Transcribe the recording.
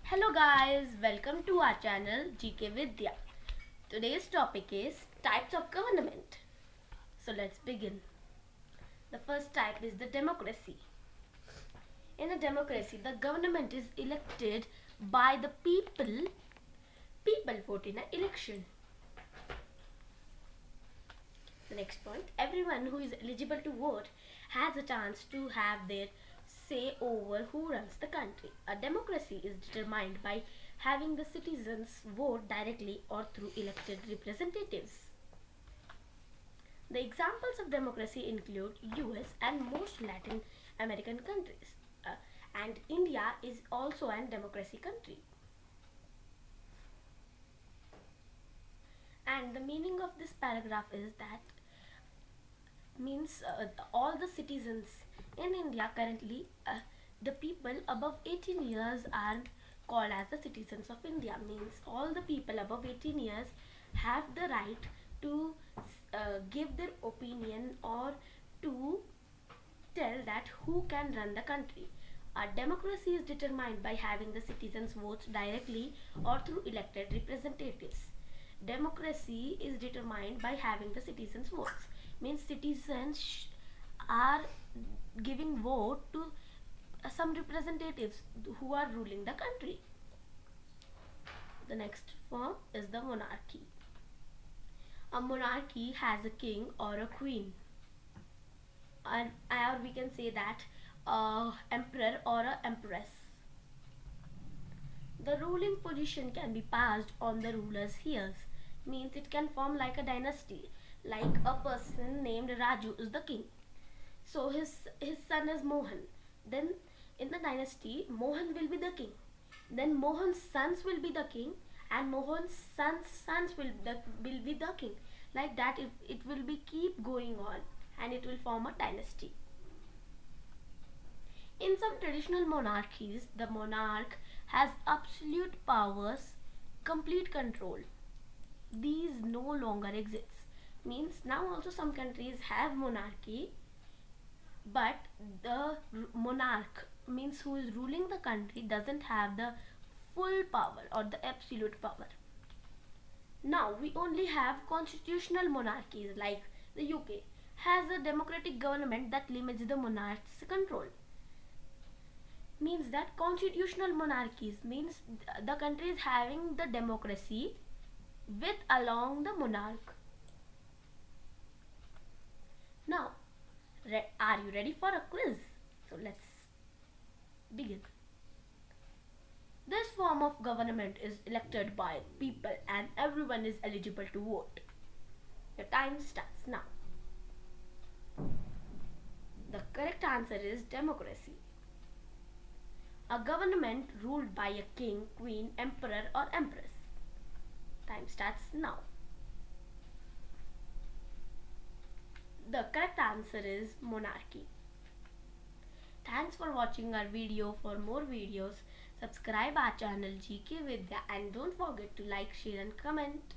Hello guys, welcome to our channel GK Vidya. Today's topic is types of government. So let's begin. The first type is the democracy. In a democracy, the government is elected by the people. People vote in an election. The next point, everyone who is eligible to vote has a chance to have their say over who runs the country. A democracy is determined by having the citizens vote directly or through elected representatives. The examples of democracy include US and most Latin American countries. And India is also a democracy country. And the meaning of this paragraph is that means all the citizens in India currently, the people above 18 years are called as the citizens of India. Means all the people above 18 years have the right to give their opinion or to tell that who can run the country. A democracy is determined by having the citizens vote directly or through elected representatives. Democracy is determined by having the citizens votes. Means citizens are giving vote to some representatives who are ruling the country. The next form is the monarchy. A monarchy has a king or a queen, and or we can say that emperor or a empress. The ruling position can be passed on the ruler's heirs. Means it can form like a dynasty. Like a person named Raju is the king. So his son is Mohan. Then in the dynasty, Mohan will be the king. Then Mohan's sons will be the king, and Mohan's sons will be the king. Like that, it will be keep going on, and it will form a dynasty. In some traditional monarchies, the monarch has absolute powers, complete control. These no longer exist. Means now also some countries have monarchy, but the monarch means who is ruling the country doesn't have the full power or the absolute power. Now we only have constitutional monarchies like the UK has a democratic government that limits the monarch's control. Means that constitutional monarchies means the country is having the democracy with along the monarch. Now, are you ready for a quiz? So let's begin. This form of government is elected by people and everyone is eligible to vote. Your time starts now. The correct answer is democracy. A government ruled by a king, queen, emperor or empress. Time starts now. The correct answer is monarchy. Thanks for watching our video. For more videos, subscribe our channel GK Vidya and don't forget to like, share and comment.